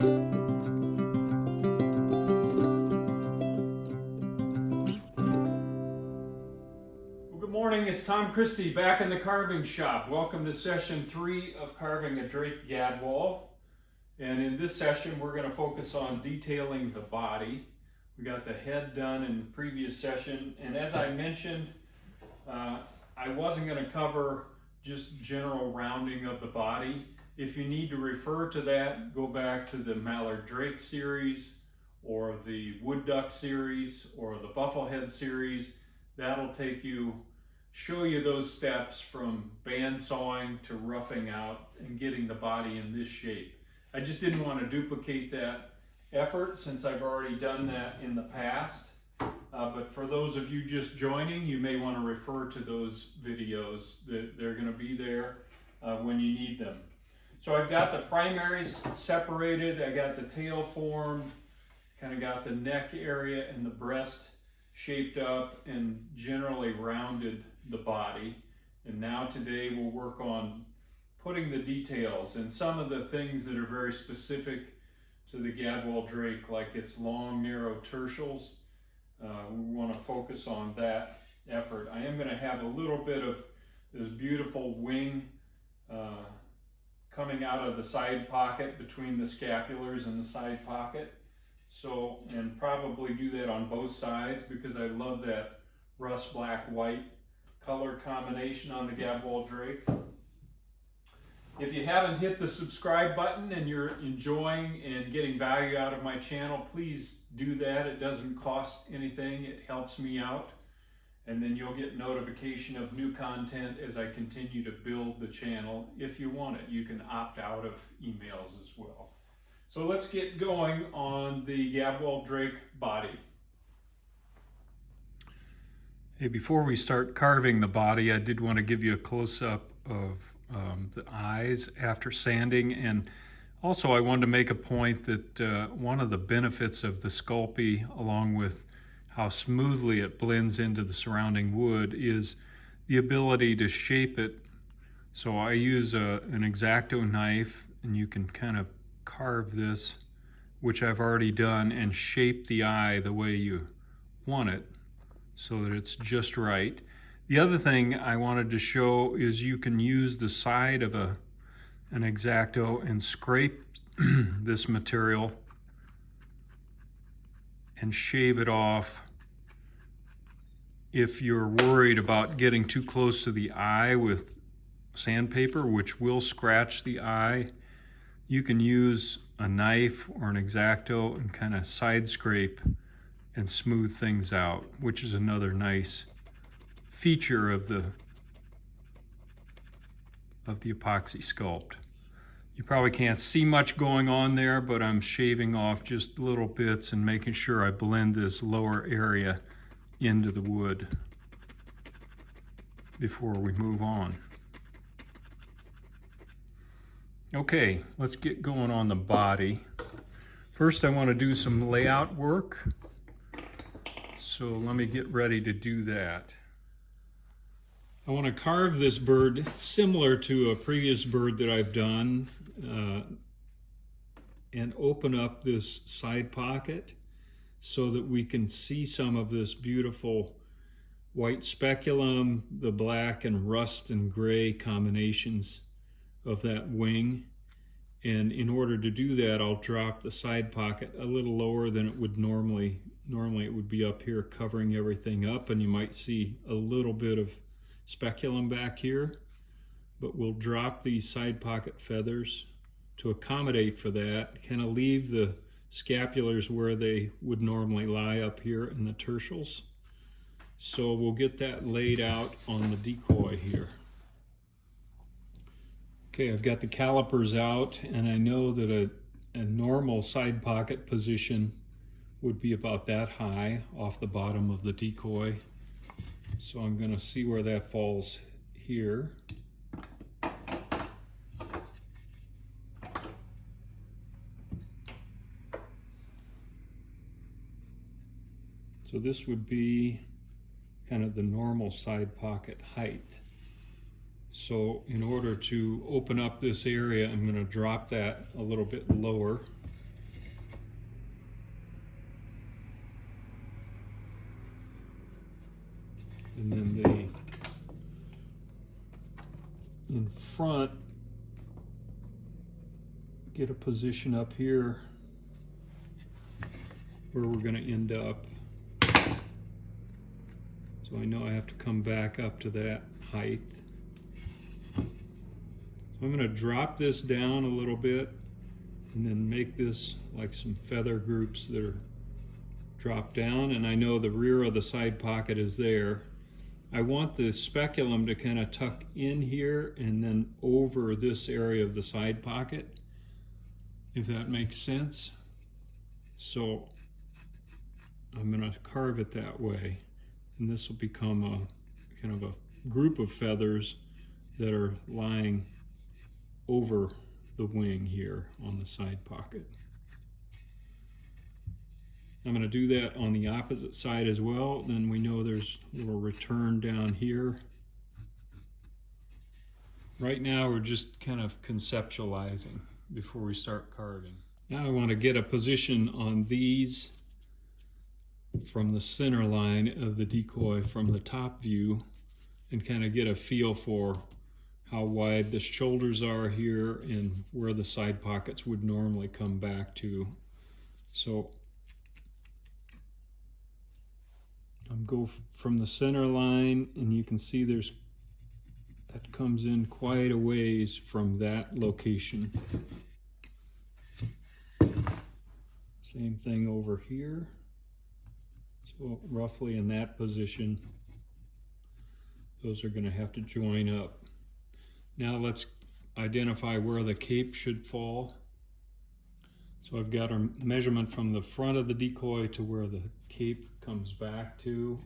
Good morning, it's Tom Christie back in the carving shop. Welcome to session 3 of carving a Drake Gadwall. And in this session, we're going to focus on detailing the body. We got the head done in the previous session. And as I mentioned, I wasn't going to cover just general rounding of the body. If you need to refer to that, go back to the Mallard Drake series or the Wood Duck series or the Bufflehead series. That'll show you those steps from bandsawing to roughing out and getting the body in this shape. I just didn't want to duplicate that effort since I've already done that in the past. But for those of you just joining, you may want to refer to those videos. They're going to be there when you need them. So I've got the primaries separated. I got the tail formed, kind of got the neck area and the breast shaped up and generally rounded the body. And now today we'll work on putting the details and some of the things that are very specific to the Gadwall Drake, like its long, narrow tertials. We want to focus on that effort. I am going to have a little bit of this beautiful wing coming out of the side pocket between the scapulars and the side pocket. So, and probably do that on both sides because I love that rust black white color combination on the Gadwall Drake. If you haven't hit the subscribe button and you're enjoying and getting value out of my channel, please do that. It doesn't cost anything. It helps me out. And then you'll get notification of new content as I continue to build the channel. If you want it, you can opt out of emails as well. So let's get going on the Gadwall Drake body. Hey, before we start carving the body, I did want to give you a close-up of the eyes after sanding. And also I wanted to make a point that one of the benefits of the Sculpey, along with how smoothly it blends into the surrounding wood, is the ability to shape it. So I use an X-Acto knife, and you can kind of carve this, which I've already done, and shape the eye the way you want it so that it's just right. The other thing I wanted to show is you can use the side of an X-Acto and scrape this material and shave it off if you're worried about getting too close to the eye with sandpaper, which will scratch the eye. You can use a knife or an X-Acto and kind of side scrape and smooth things out, which is another nice feature of the epoxy sculpt. You probably can't see much going on there, but I'm shaving off just little bits and making sure I blend this lower area into the wood before we move on. Okay, let's get going on the body. First, I want to do some layout work. So let me get ready to do that. I want to carve this bird similar to a previous bird that I've done and open up this side pocket so that we can see some of this beautiful white speculum, the black and rust and gray combinations of that wing. And in order to do that, I'll drop the side pocket a little lower than it would normally. Normally it would be up here covering everything up, and you might see a little bit of speculum back here, but we'll drop these side pocket feathers to accommodate for that, kind of leave the scapulars where they would normally lie up here in the tertials. So we'll get that laid out on the decoy here. Okay, I've got the calipers out, and I know that a normal side pocket position would be about that high off the bottom of the decoy. So I'm going to see where that falls here. So this would be kind of the normal side pocket height. So in order to open up this area, I'm going to drop that a little bit lower And then in front, get a position up here where we're going to end up. So I know I have to come back up to that height. So I'm going to drop this down a little bit and then make this like some feather groups that are dropped down. And I know the rear of the side pocket is there. I want the speculum to kind of tuck in here and then over this area of the side pocket, if that makes sense. So I'm going to carve it that way. And this will become a kind of a group of feathers that are lying over the wing here on the side pocket. I'm going to do that on the opposite side as well. Then we know there's a little return down here. Right now we're just kind of conceptualizing before we start carving. Now I want to get a position on these from the center line of the decoy from the top view and kind of get a feel for how wide the shoulders are here and where the side pockets would normally come back to. So I'm go from the center line, and you can see that comes in quite a ways from that location. Same thing over here. So roughly in that position, those are going to have to join up. Now let's identify where the cape should fall. So I've got our measurement from the front of the decoy to where the cape comes back to.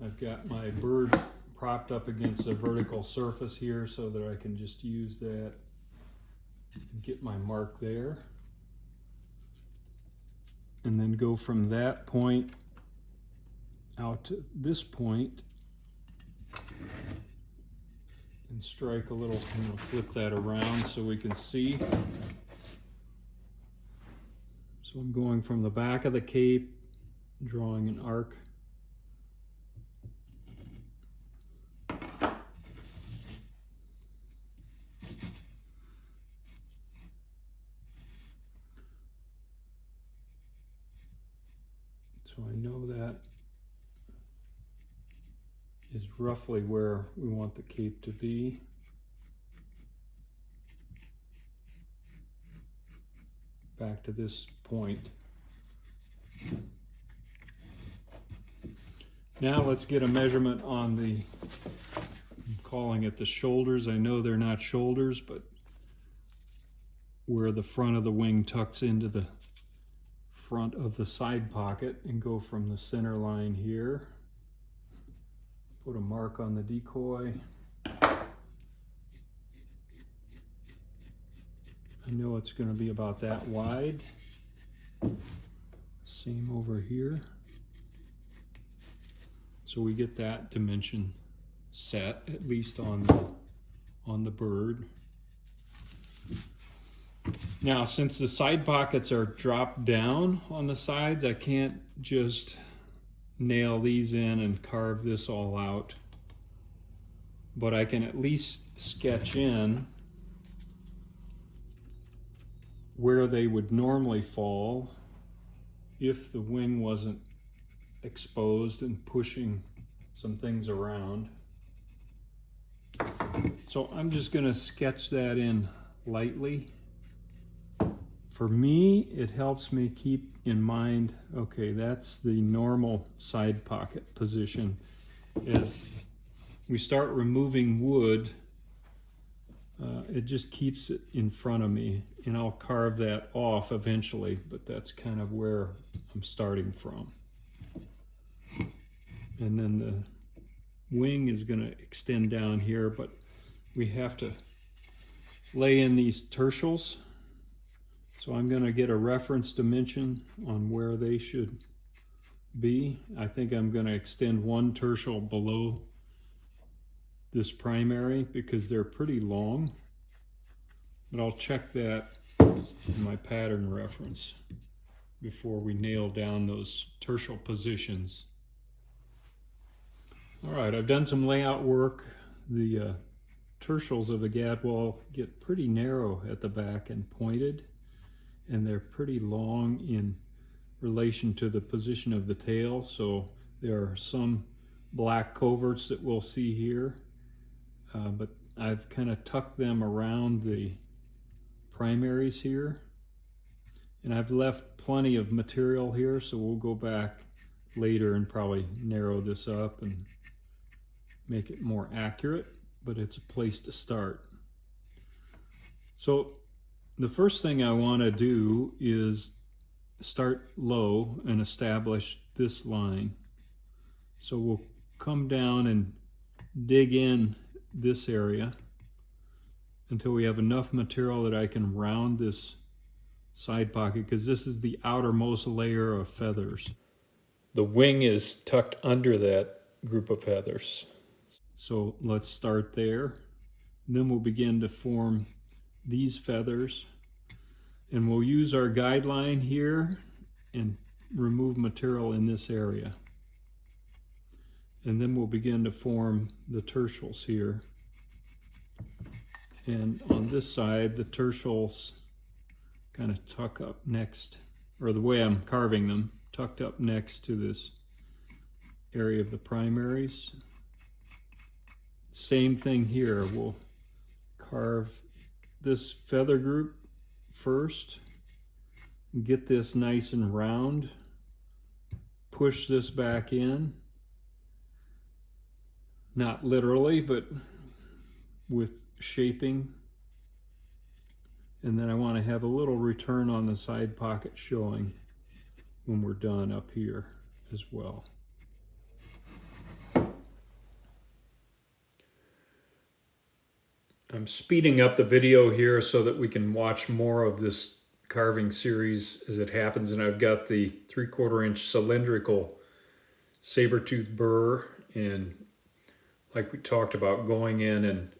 I've got my bird propped up against a vertical surface here so that I can just use that and get my mark there. And then go from that point out to this point and strike a little, I'm going to flip that around so we can see. So I'm going from the back of the cape, drawing an arc. So I know that is roughly where we want the cape to be. Back to this point. Now let's get a measurement on the, I'm calling it the shoulders. I know they're not shoulders, but where the front of the wing tucks into the front of the side pocket, and go from the center line here. Put a mark on the decoy. I know it's going to be about that wide. Same over here. So we get that dimension set, at least on the bird. Now, since the side pockets are dropped down on the sides, I can't just nail these in and carve this all out. But I can at least sketch in where they would normally fall if the wing wasn't exposed and pushing some things around. So I'm just going to sketch that in lightly. For me, it helps me keep in mind, okay, that's the normal side pocket position. As we start removing wood, it just keeps it in front of me, and I'll carve that off eventually, but that's kind of where I'm starting from. And then the wing is going to extend down here, but we have to lay in these tertials. So I'm going to get a reference dimension on where they should be. I think I'm going to extend one tertial below this primary because they're pretty long, but I'll check that in my pattern reference before we nail down those tertial positions. All right, I've done some layout work. The tertials of the Gadwall get pretty narrow at the back and pointed, and they're pretty long in relation to the position of the tail. So there are some black coverts that we'll see here, but I've kind of tucked them around the primaries here. And I've left plenty of material here, so we'll go back later and probably narrow this up and make it more accurate, but it's a place to start. So the first thing I want to do is start low and establish this line. So we'll come down and dig in this area until we have enough material that I can round this side pocket, because this is the outermost layer of feathers. The wing is tucked under that group of feathers. So let's start there. Then we'll begin to form these feathers, and we'll use our guideline here and remove material in this area. And then we'll begin to form the tertials here. And on this side, the tertials kind of tuck up next, or the way I'm carving them, tucked up next to this area of the primaries. Same thing here. We'll carve this feather group first, get this nice and round, push this back in, not literally, but with shaping. And then I want to have a little return on the side pocket showing when we're done up here as well. I'm speeding up the video here so that we can watch more of this carving series as it happens, and I've got the 3/4 inch cylindrical saber-tooth burr, and like we talked about, going in and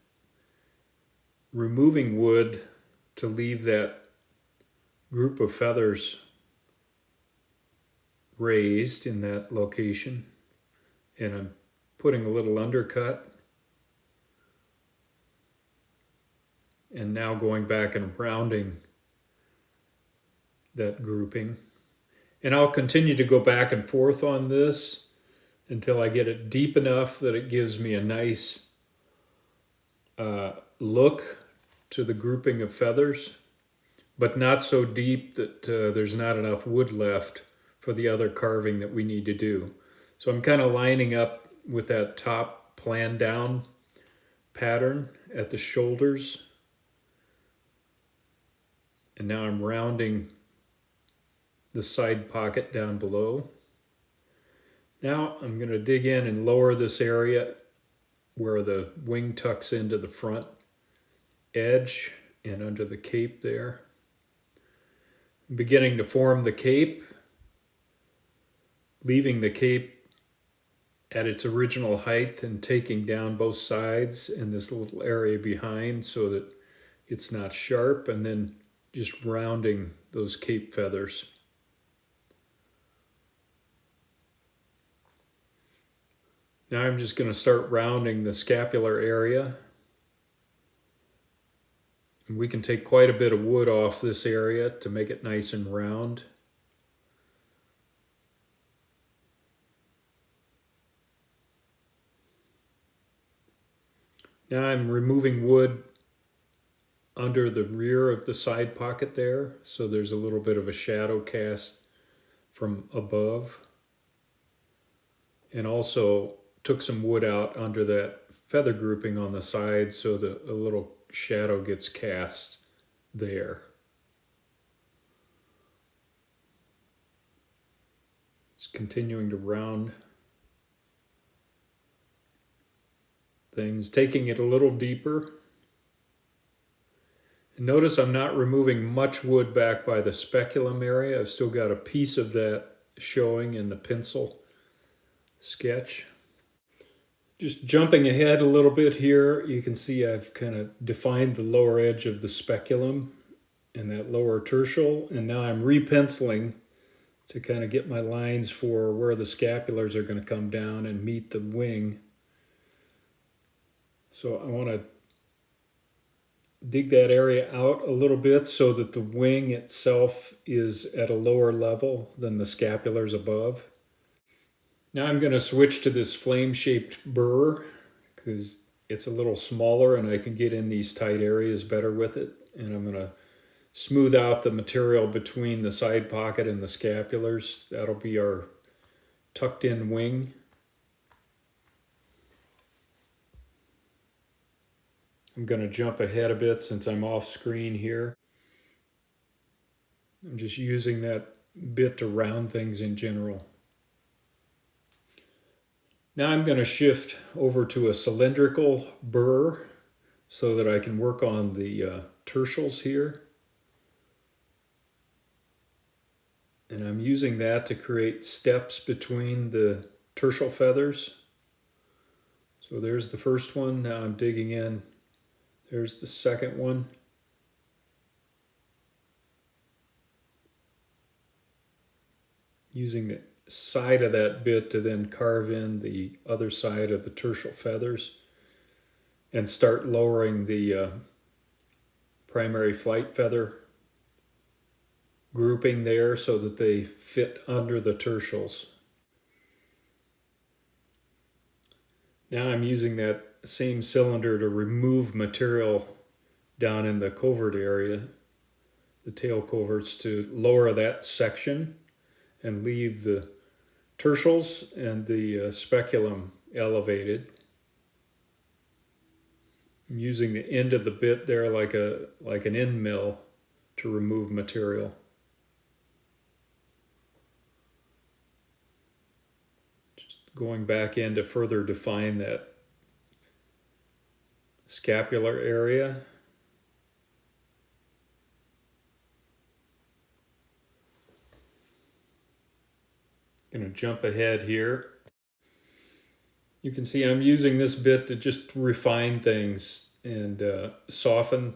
removing wood to leave that group of feathers raised in that location. And I'm putting a little undercut, and now going back and rounding that grouping. And I'll continue to go back and forth on this until I get it deep enough that it gives me a nice look to the grouping of feathers, but not so deep that there's not enough wood left for the other carving that we need to do. So I'm kind of lining up with that top plan down pattern at the shoulders. And now I'm rounding the side pocket down below. Now I'm going to dig in and lower this area where the wing tucks into the front edge and under the cape there. I'm beginning to form the cape, leaving the cape at its original height and taking down both sides and this little area behind so that it's not sharp, and then just rounding those cape feathers. Now I'm just going to start rounding the scapular area. And we can take quite a bit of wood off this area to make it nice and round. Now I'm removing wood under the rear of the side pocket there, so there's a little bit of a shadow cast from above. And also took some wood out under that feather grouping on the side so that a little shadow gets cast there. It's continuing to round things, taking it a little deeper. And notice I'm not removing much wood back by the speculum area. I've still got a piece of that showing in the pencil sketch. Just jumping ahead a little bit here, you can see I've kind of defined the lower edge of the speculum and that lower tertial, and now I'm repenciling to kind of get my lines for where the scapulars are going to come down and meet the wing. So I want to dig that area out a little bit so that the wing itself is at a lower level than the scapulars above. Now I'm going to switch to this flame-shaped burr because it's a little smaller and I can get in these tight areas better with it. And I'm going to smooth out the material between the side pocket and the scapulars. That'll be our tucked in wing. I'm going to jump ahead a bit since I'm off screen here. I'm just using that bit to round things in general. Now I'm going to shift over to a cylindrical burr so that I can work on the tertials here. And I'm using that to create steps between the tertial feathers. So there's the first one. Now I'm digging in. There's the second one. Using the side of that bit to then carve in the other side of the tertial feathers and start lowering the primary flight feather grouping there so that they fit under the tertials. Now I'm using that same cylinder to remove material down in the covert area, the tail coverts, to lower that section and leave the tertials and the speculum elevated. I'm using the end of the bit there like an end mill to remove material. Just going back in to further define that scapular area. Going to jump ahead here. You can see I'm using this bit to just refine things and soften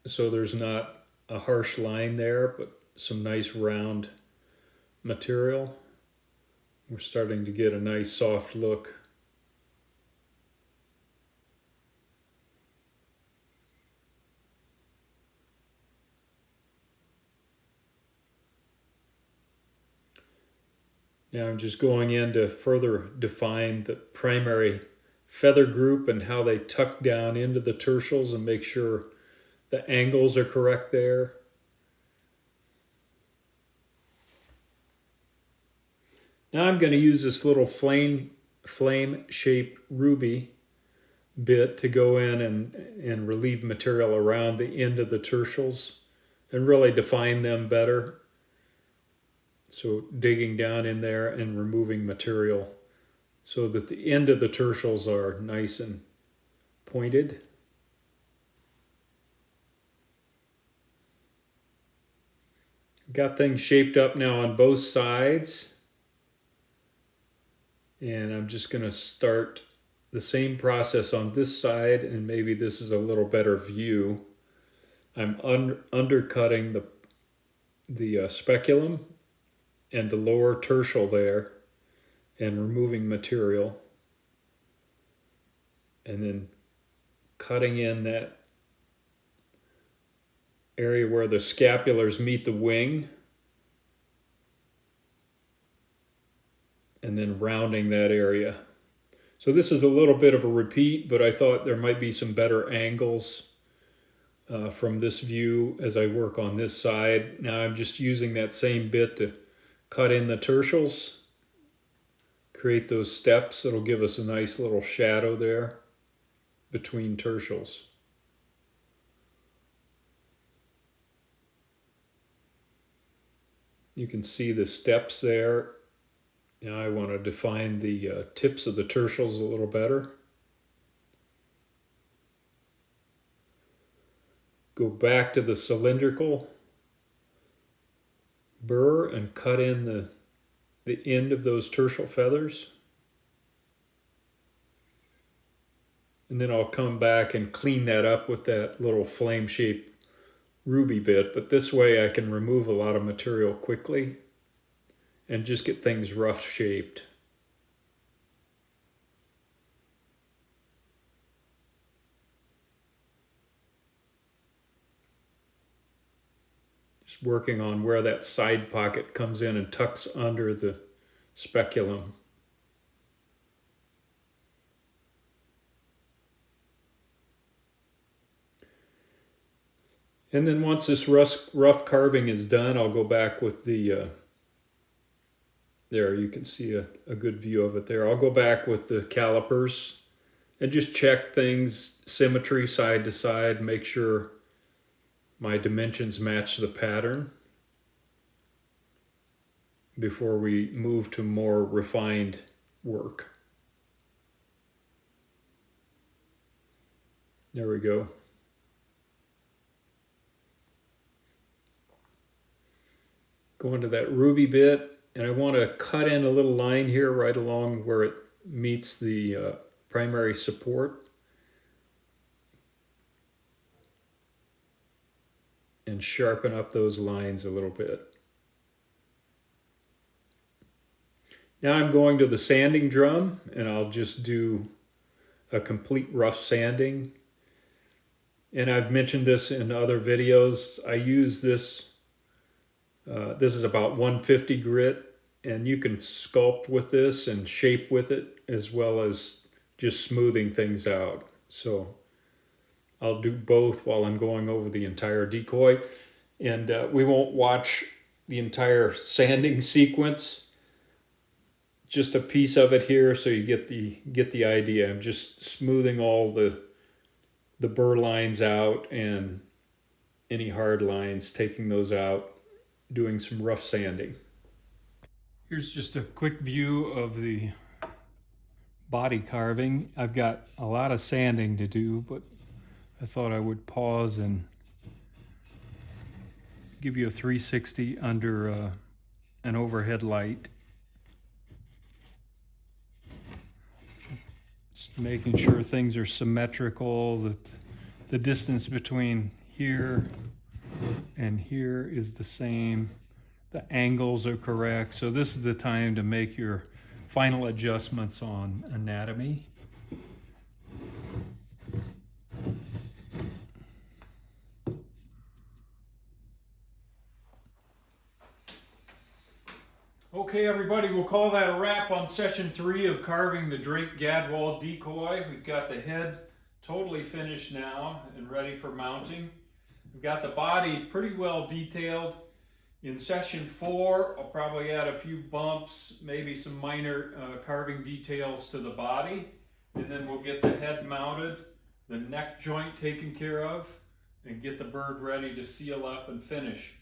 so there's not a harsh line there, but some nice round material. We're starting to get a nice soft look. Now I'm just going in to further define the primary feather group and how they tuck down into the tertials and make sure the angles are correct there. Now I'm going to use this little flame-shaped ruby bit to go in and relieve material around the end of the tertials and really define them better. So digging down in there and removing material so that the end of the tertials are nice and pointed. Got things shaped up now on both sides. And I'm just going to start the same process on this side, and maybe this is a little better view. I'm undercutting the speculum and the lower tertial there and removing material, and then cutting in that area where the scapulars meet the wing, and then rounding that area. So this is a little bit of a repeat, but I thought there might be some better angles from this view as I work on this side. Now I'm just using that same bit to cut in the tertials, create those steps that'll give us a nice little shadow there between tertials. You can see the steps there. Now I want to define the tips of the tertials a little better. Go back to the cylindrical burr and cut in the end of those tertial feathers. And then I'll come back and clean that up with that little flame-shaped ruby bit. But this way I can remove a lot of material quickly and just get things rough shaped. Just working on where that side pocket comes in and tucks under the speculum. And then once this rough carving is done, I'll go back with the, there you can see a good view of it there. I'll go back with the calipers and just check things, symmetry side to side, make sure my dimensions match the pattern before we move to more refined work. There we go. Go into that ruby bit, and I want to cut in a little line here right along where it meets the primary support. And sharpen up those lines a little bit. Now I'm going to the sanding drum, and I'll just do a complete rough sanding. And I've mentioned this in other videos. I use this, this is about 150 grit, and you can sculpt with this and shape with it, as well as just smoothing things out. So I'll do both while I'm going over the entire decoy. And we won't watch the entire sanding sequence, just a piece of it here so you get the idea. I'm just smoothing all the burr lines out and any hard lines, taking those out, doing some rough sanding. Here's just a quick view of the body carving. I've got a lot of sanding to do, but I thought I would pause and give you a 360 under an overhead light. Just making sure things are symmetrical, that the distance between here and here is the same. The angles are correct. So this is the time to make your final adjustments on anatomy. Okay, everybody, we'll call that a wrap on session 3 of carving the Drake Gadwall decoy. We've got the head totally finished now and ready for mounting. We've got the body pretty well detailed. In session 4, I'll probably add a few bumps, maybe some minor carving details to the body, and then we'll get the head mounted, the neck joint taken care of, and get the bird ready to seal up and finish.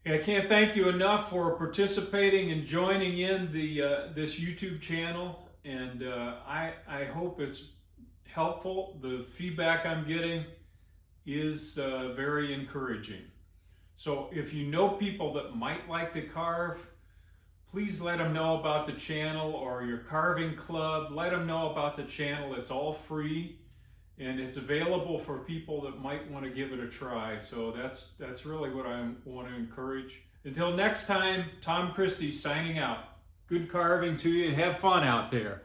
I can't thank you enough for participating and joining in this YouTube channel, and I hope it's helpful. The feedback I'm getting is very encouraging. So if you know people that might like to carve, please let them know about the channel, or your carving club. Let them know about the channel. It's all free, and it's available for people that might want to give it a try. So that's really what I want to encourage. Until next time, Tom Christie signing out. Good carving to you, and have fun out there.